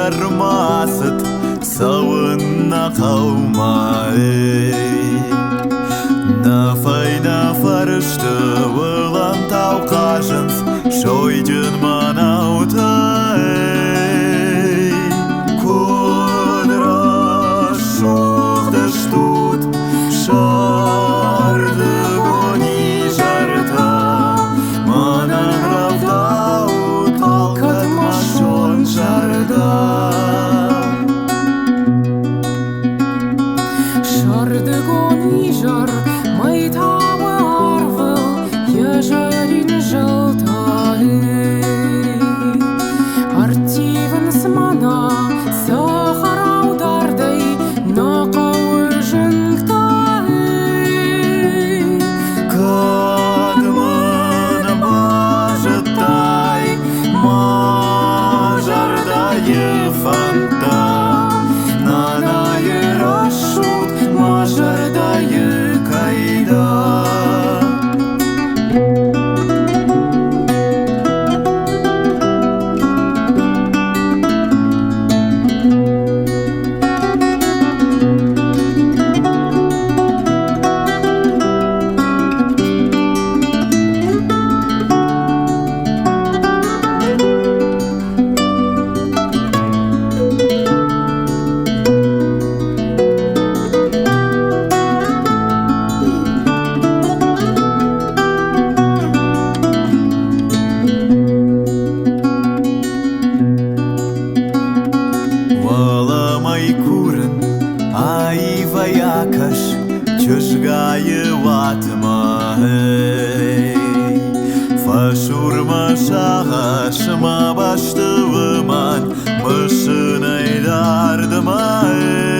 жармасыт сауынна қалма нафайна фарышты вылам тау қажынс шойдын манаута кудра шуқты штут шарды гони жарта манан равдау талкат машон жарда шарды гони жар майтауы арвыл ежерин жылтары артивын смана сахараудардай нақауы жыңтары кадмын бажытай мажардайы фанта нанайы рашут мажардайы кайда Айваякаш чыжгайы ватмай фашурма шағашыма баштывыман мышын айдардымай